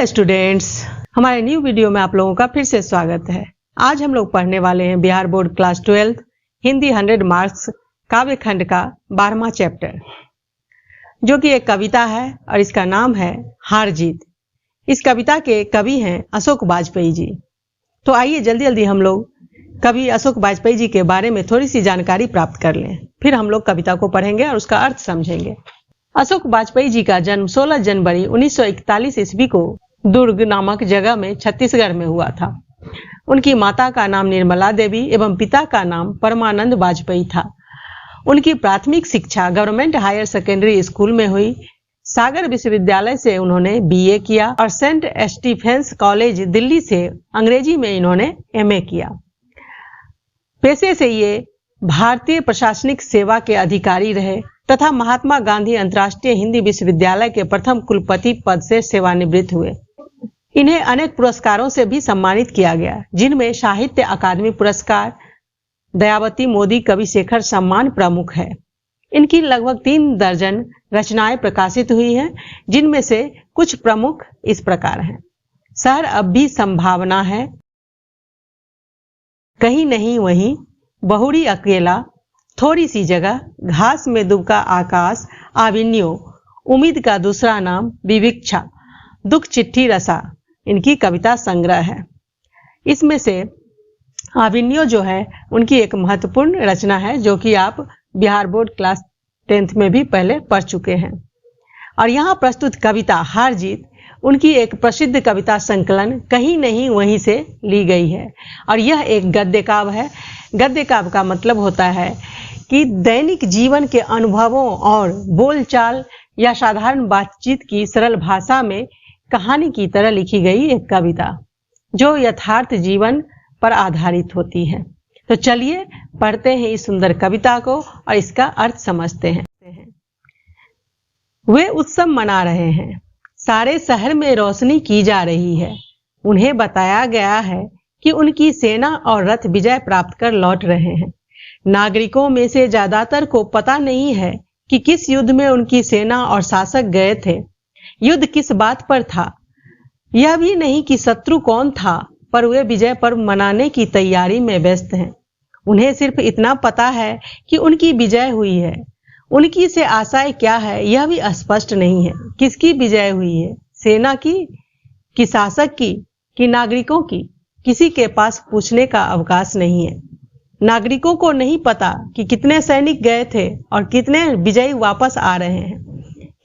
Hello students, हमारे new video में आप लोगों का फिर से स्वागत है। आज हम लोग पढ़ने वाले हैं Bihar board class 12 Hindi 100 marks काव्य खंड का 12वां चैप्टर, जो कि एक कविता है और इसका नाम है हार जीत। इस कविता के कवि हैं अशोक वाजपेयी जी। तो आइए जल्दी जल्दी हम लोग कवि अशोक वाजपेयी जी के बारे में थोड़ी सी जानकारी प्राप्त कर लें, फिर हम लोग कविता को पढ़ेंगे और उसका अर्थ समझेंगे। अशोक वाजपेयी जी का जन्म 16 जनवरी 1941 ईस्वी को दुर्ग नामक जगह में छत्तीसगढ़ में हुआ था। उनकी माता का नाम निर्मला देवी एवं पिता का नाम परमानंद वाजपेयी था। उनकी प्राथमिक शिक्षा गवर्नमेंट हायर सेकेंडरी स्कूल में हुई। सागर विश्वविद्यालय से उन्होंने बीए किया और सेंट स्टीफेंस कॉलेज दिल्ली से अंग्रेजी में इन्होंने एमए किया। पेशे से ये भारतीय प्रशासनिक सेवा के अधिकारी रहे तथा महात्मा गांधी अंतर्राष्ट्रीय हिंदी विश्वविद्यालय के प्रथम कुलपति पद से सेवानिवृत्त हुए। इन्हें अनेक पुरस्कारों से भी सम्मानित किया गया, जिनमें साहित्य अकादमी पुरस्कार, दयावती मोदी कवि शेखर सम्मान प्रमुख है। इनकी लगभग 3 दर्जन रचनाएं प्रकाशित हुई हैं, जिनमें से कुछ प्रमुख इस प्रकार हैं। शहर अब भी संभावना है, कहीं नहीं वहीं, बहुड़ी अकेला, थोड़ी सी जगह, घास में दुबका आकाश, आविन्यो, उम्मीद का दूसरा नाम, विविक्षा, दुख चिट्ठी रसा, इनकी कविता संग्रह है। इसमें से आविन्यो जो है उनकी एक महत्वपूर्ण रचना है, जो कि आप बिहार बोर्ड क्लास 10th में भी पहले पढ़ चुके हैं। और यहाँ प्रस्तुत कविता हार जीत उनकी एक प्रसिद्ध कविता संकलन कहीं नहीं वहीं से ली गई है। और यह एक गद्य काव्य है। गद्य काव्य का मतलब होता है कि दैनिक जीवन के अनुभवों और बोलचाल या साधारण बातचीत की सरल भाषा में कहानी की तरह लिखी गई एक कविता, जो यथार्थ जीवन पर आधारित होती है। तो चलिए पढ़ते हैं इस सुंदर कविता को और इसका अर्थ समझते हैं। वे उत्सव मना रहे हैं, सारे शहर में रोशनी की जा रही है। उन्हें बताया गया है कि उनकी सेना और रथ विजय प्राप्त कर लौट रहे हैं। नागरिकों में से ज्यादातर को पता नहीं है कि किस युद्ध में उनकी सेना और शासक गए थे, युद्ध किस बात पर था। यह भी नहीं कि शत्रु कौन था, पर वे विजय पर्व मनाने की तैयारी में व्यस्त हैं। उन्हें सिर्फ इतना पता है कि उनकी विजय हुई है। उनकी से आशाएं क्या है यह भी स्पष्ट नहीं है। किसकी विजय हुई है, सेना की कि शासक की कि नागरिकों की, किसी के पास पूछने का अवकाश नहीं है। नागरिकों को नहीं पता कि कितने सैनिक गए थे और कितने विजयी वापस आ रहे हैं।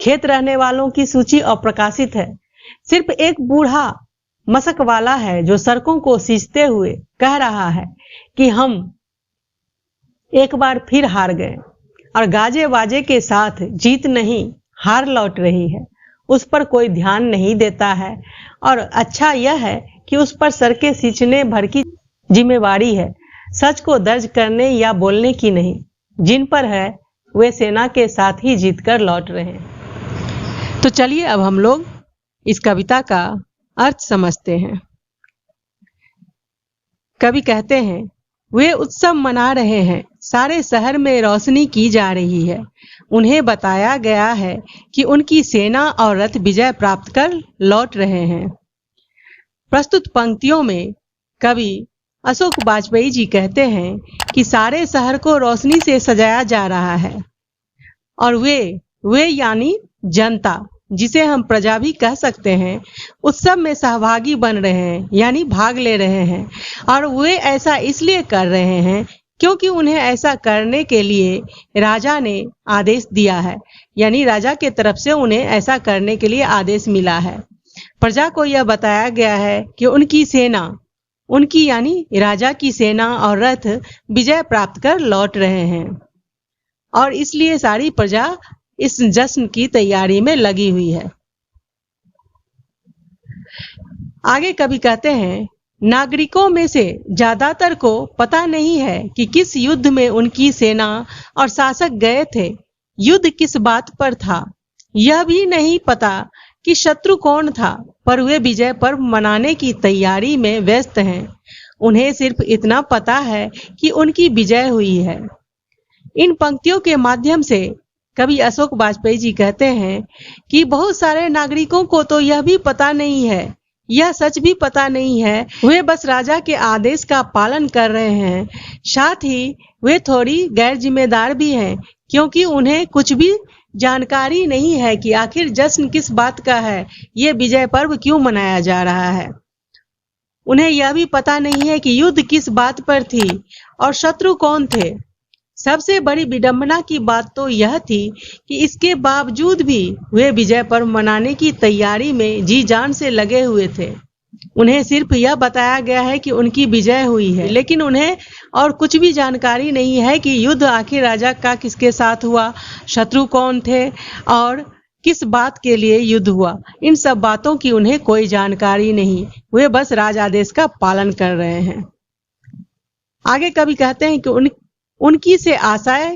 खेत रहने वालों की सूची अप्रकाशित है। सिर्फ एक बूढ़ा मशक वाला है जो सड़कों को सींचते हुए कह रहा है कि हम एक बार फिर हार गए और गाजे वाजे के साथ जीत नहीं हार लौट रही है। उस पर कोई ध्यान नहीं देता है और अच्छा यह है कि उस पर सड़कें सींचने भर की जिम्मेवारी है, सच को दर्ज करने या बोलने की नहीं। जिन पर है वे सेना के साथ ही जीत कर लौट रहे हैं। तो चलिए अब हम लोग इस कविता का अर्थ समझते हैं। कवि कहते हैं, वे उत्सव मना रहे हैं, सारे शहर में रोशनी की जा रही है। उन्हें बताया गया है कि उनकी सेना और रथ विजय प्राप्त कर लौट रहे हैं। प्रस्तुत पंक्तियों में कवि अशोक वाजपेयी जी कहते हैं कि सारे शहर को रोशनी से सजाया जा रहा है और वे यानी जनता, जिसे हम प्रजा भी कह सकते हैं, उत्सव में सहभागी बन रहे हैं, यानी भाग ले रहे हैं। और वे ऐसा इसलिए कर रहे हैं क्योंकि उन्हें ऐसा करने के लिए राजा ने आदेश दिया है, यानी राजा के तरफ से उन्हें ऐसा करने के लिए आदेश मिला है। प्रजा को यह बताया गया है कि उनकी सेना, उनकी यानी राजा की सेना और रथ विजय प्राप्त कर लौट रहे हैं और इसलिए सारी प्रजा इस जश्न की तैयारी में लगी हुई है। आगे कवि कहते हैं, नागरिकों में से ज्यादातर को पता नहीं है कि किस युद्ध में उनकी सेना और शासक गए थे, युद्ध किस बात पर था। यह भी नहीं पता कि शत्रु कौन था, पर वे विजय पर्व मनाने की तैयारी में व्यस्त हैं। उन्हें सिर्फ इतना पता है कि उनकी विजय हुई है। इन पंक्तियों के माध्यम से कवि अशोक वाजपेयी जी कहते हैं कि बहुत सारे नागरिकों को तो यह भी पता नहीं है, यह सच भी पता नहीं है, वे बस राजा के आदेश का पालन कर रहे हैं। साथ ही वे थोड़ी गैर जिम्मेदार भी हैं, क्योंकि उन्हें कुछ भी जानकारी नहीं है कि आखिर जश्न किस बात का है, ये विजय पर्व क्यों मनाया जा रहा है। उन्हें यह भी पता नहीं है कि युद्ध किस बात पर थी और शत्रु कौन थे। सबसे बड़ी विडंबना की बात तो यह थी कि इसके बावजूद भी वे विजय पर्व मनाने की तैयारी में जी जान से लगे हुए थे। उन्हें सिर्फ यह बताया गया है कि उनकी विजय हुई है, लेकिन उन्हें और कुछ भी जानकारी नहीं है कि युद्ध आखिर राजा का किसके साथ हुआ, शत्रु कौन थे और किस बात के लिए युद्ध हुआ। इन सब बातों की उन्हें कोई जानकारी नहीं, वे बस राजादेश का पालन कर रहे हैं। आगे कवि कहते हैं कि उनकी से आशाएं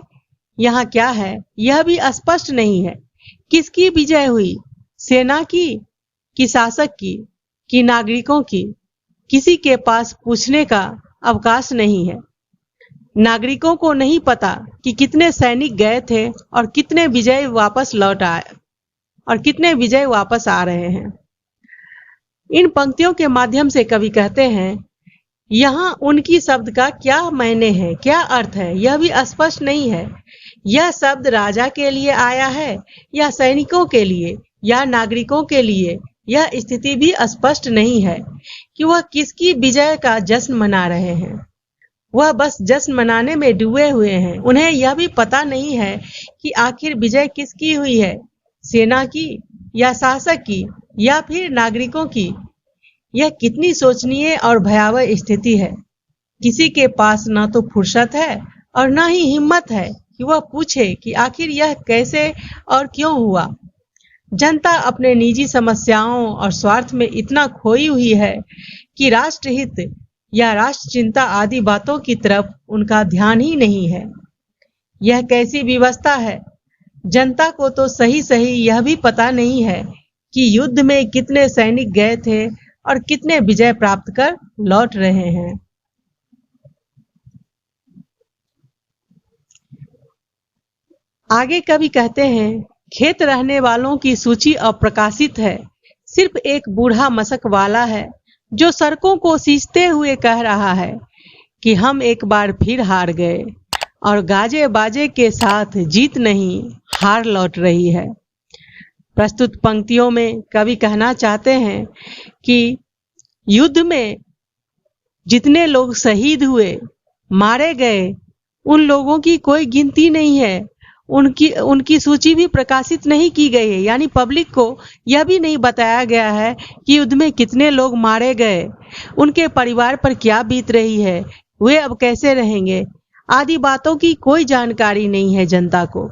यहाँ क्या है, यह भी स्पष्ट नहीं है। किसकी विजय हुई, सेना की कि शासक की कि नागरिकों की, किसी के पास पूछने का अवकाश नहीं है। नागरिकों को नहीं पता कि कितने सैनिक गए थे और कितने विजय वापस लौट आए और कितने विजय वापस आ रहे हैं। इन पंक्तियों के माध्यम से कवि कहते हैं, यहाँ उनकी शब्द का क्या मायने है, क्या अर्थ है, यह भी स्पष्ट नहीं है। यह शब्द राजा के लिए आया है या सैनिकों के लिए या नागरिकों के लिए, यह स्थिति भी स्पष्ट नहीं है कि वह किसकी विजय का जश्न मना रहे हैं। वह बस जश्न मनाने में डूबे हुए हैं। उन्हें यह भी पता नहीं है कि आखिर विजय किसकी हुई है, सेना की या शासक की या फिर नागरिकों की। यह कितनी सोचनीय और भयावह स्थिति है। किसी के पास न तो फुर्सत है और न ही हिम्मत है कि वह पूछे कि आखिर यह कैसे और क्यों हुआ। जनता अपने निजी समस्याओं और स्वार्थ में इतना खोई हुई है कि राष्ट्रहित या राष्ट्र चिंता आदि बातों की तरफ उनका ध्यान ही नहीं है। यह कैसी व्यवस्था है। जनता को तो सही सही यह भी पता नहीं है कि युद्ध में कितने सैनिक गए थे और कितने विजय प्राप्त कर लौट रहे हैं। आगे कवि कहते हैं, खेत रहने वालों की सूची अप्रकाशित है। सिर्फ एक बूढ़ा मशक वाला है जो सड़कों को सींचते हुए कह रहा है कि हम एक बार फिर हार गए और गाजे बाजे के साथ जीत नहीं, हार लौट रही है। प्रस्तुत पंक्तियों में कवि कहना चाहते हैं कि युद्ध में जितने लोग शहीद हुए, मारे गए, उन लोगों की कोई गिनती नहीं है। उनकी सूची भी प्रकाशित नहीं की गई है, यानी पब्लिक को यह भी नहीं बताया गया है कि युद्ध में कितने लोग मारे गए, उनके परिवार पर क्या बीत रही है, वे अब कैसे रहेंगे, आदि बातों की कोई जानकारी नहीं है जनता को।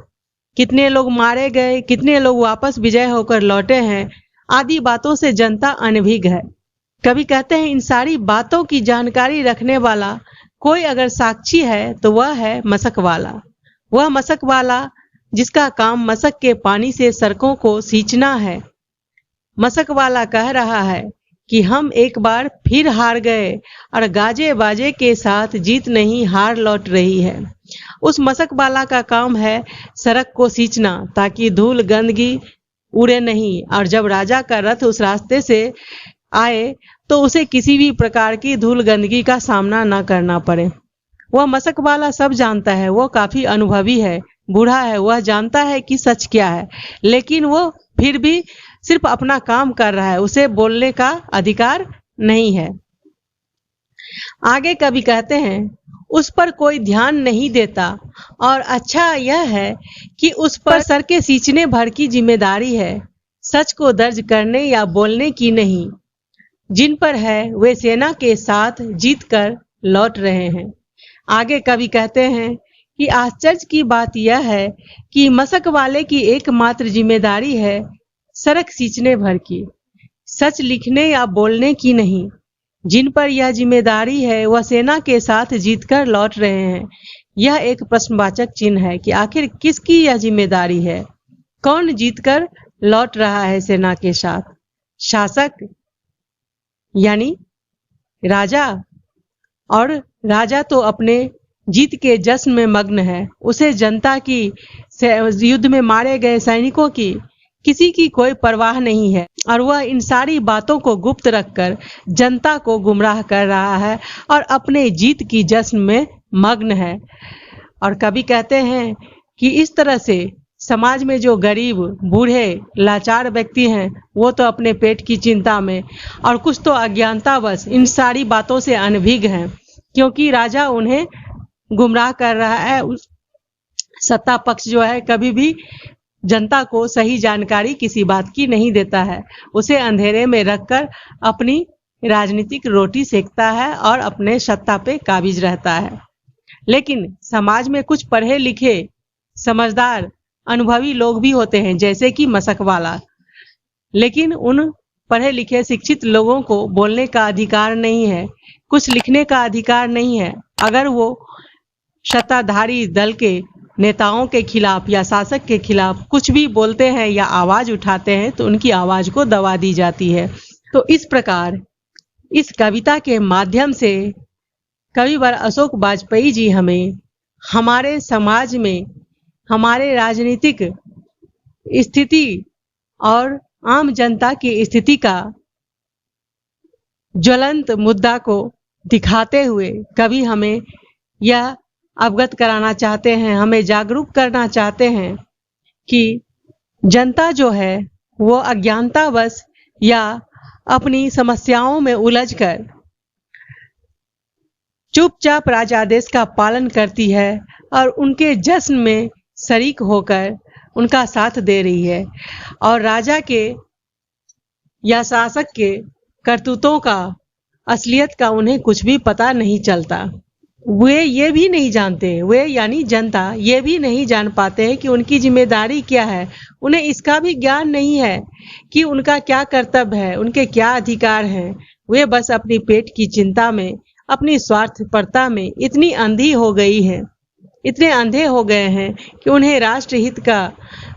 कितने लोग मारे गए, कितने लोग वापस विजय होकर लौटे हैं, आदि बातों से जनता अनभिज्ञ है। कवि कहते हैं, इन सारी बातों की जानकारी रखने वाला कोई अगर साक्षी है तो वह है मशक वाला। वह मशक वाला जिसका काम मशक के पानी से सड़कों को सींचना है। मशक वाला कह रहा है कि हम एक बार फिर हार गए और गाजे बाजे के साथ जीत नहीं, हार लौट रही है। उस मशक वाला का काम है सड़क को सींचना ताकि धूल गंदगी उड़े नहीं, और जब राजा का रथ उस रास्ते से आए तो उसे किसी भी प्रकार की धूल गंदगी का सामना न करना पड़े। वह मशक वाला सब जानता है, वो काफी अनुभवी है, बूढ़ा है, वह जानता है कि सच क्या है, लेकिन वो फिर भी सिर्फ अपना काम कर रहा है, उसे बोलने का अधिकार नहीं है। आगे कवि कहते हैं, उस पर कोई ध्यान नहीं देता और अच्छा यह है कि उस पर सर के सींचने भर की जिम्मेदारी है, सच को दर्ज करने या बोलने की नहीं। जिन पर है वे सेना के साथ जीत कर लौट रहे हैं। आगे कवि कहते हैं कि आश्चर्य की बात यह है कि मशक वाले की एकमात्र जिम्मेदारी है सड़क सींचने भर की, सच लिखने या बोलने की नहीं। जिन पर यह जिम्मेदारी है वह सेना के साथ जीतकर लौट रहे हैं। यह एक प्रश्नवाचक चिन्ह है कि आखिर किसकी यह जिम्मेदारी है, कौन जीतकर लौट रहा है सेना के साथ, शासक यानी राजा, और राजा तो अपने जीत के जश्न में मग्न है। उसे जनता की, युद्ध में मारे गए सैनिकों की किसी की कोई परवाह नहीं है और वह इन सारी बातों को गुप्त रखकर जनता को गुमराह कर रहा है और अपने जीत की जश्न में मग्न है। और कवि कहते हैं कि इस तरह से समाज में जो गरीब, बूढ़े, लाचार व्यक्ति हैं वो तो अपने पेट की चिंता में और कुछ तो अज्ञानतावश इन सारी बातों से अनभिज्ञ हैं, क्योंकि राजा उन्हें गुमराह कर रहा है। सत्ता पक्ष जो है कभी भी जनता को सही जानकारी किसी बात की नहीं देता है, उसे अंधेरे में रखकर अपनी राजनीतिक रोटी सेकता है और अपने सत्ता पे काबिज रहता है। लेकिन समाज में कुछ पढ़े लिखे, समझदार, अनुभवी लोग भी होते हैं, जैसे कि मशकवाला। लेकिन उन पढ़े लिखे शिक्षित लोगों को बोलने का अधिकार नहीं है, कुछ लिखने का अधिकार नहीं है। अगर वो सत्ताधारी दल के नेताओं के खिलाफ या शासक के खिलाफ कुछ भी बोलते हैं या आवाज उठाते हैं तो उनकी आवाज को दबा दी जाती है। तो इस प्रकार इस कविता के माध्यम से कविवर अशोक वाजपेयी जी हमें हमारे समाज में हमारे राजनीतिक स्थिति और आम जनता की स्थिति का ज्वलंत मुद्दा को दिखाते हुए कवि हमें यह अवगत कराना चाहते हैं, हमें जागरूक करना चाहते हैं कि जनता जो है वो अज्ञानतावश या अपनी समस्याओं में उलझकर चुपचाप राजादेश का पालन करती है और उनके जश्न में शरीक होकर उनका साथ दे रही है और राजा के या शासक के करतूतों का, असलियत का उन्हें कुछ भी पता नहीं चलता। वे ये भी नहीं जानते, वे यानी जनता ये भी नहीं जान पाते हैं कि उनकी जिम्मेदारी क्या है। उन्हें इसका भी ज्ञान नहीं है कि उनका क्या कर्तव्य है, उनके क्या अधिकार हैं। वे बस अपनी पेट की चिंता में, अपनी स्वार्थपरता में इतनी अंधी हो गई है, इतने अंधे हो गए हैं कि उन्हें राष्ट्रहित का,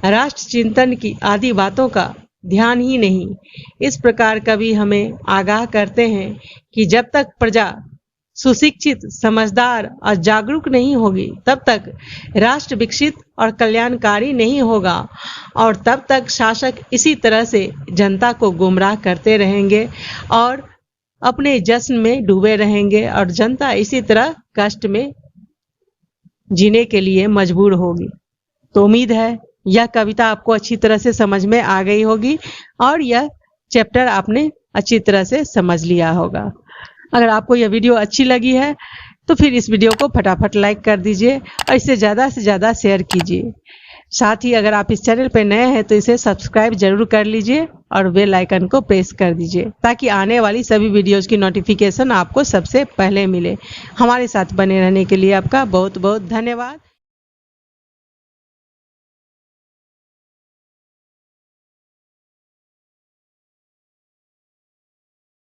राष्ट्र चिंतन की आदि बातों का ध्यान ही नहीं। इस प्रकार कवि हमें आगाह करते हैं कि जब तक प्रजा सुशिक्षित, समझदार और जागरूक नहीं होगी तब तक राष्ट्र विकसित और कल्याणकारी नहीं होगा और तब तक शासक इसी तरह से जनता को गुमराह करते रहेंगे और अपने जश्न में डूबे रहेंगे और जनता इसी तरह कष्ट में जीने के लिए मजबूर होगी। तो उम्मीद है यह कविता आपको अच्छी तरह से समझ में आ गई होगी और यह चैप्टर आपने अच्छी तरह से समझ लिया होगा। अगर आपको यह वीडियो अच्छी लगी है तो फिर इस वीडियो को फटाफट लाइक कर दीजिए और इसे ज़्यादा से ज़्यादा शेयर कीजिए। साथ ही अगर आप इस चैनल पर नए हैं तो इसे सब्सक्राइब जरूर कर लीजिए और बेल आइकन को प्रेस कर दीजिए ताकि आने वाली सभी वीडियोज़ की नोटिफिकेशन आपको सबसे पहले मिले। हमारे साथ बने रहने के लिए आपका बहुत बहुत धन्यवाद।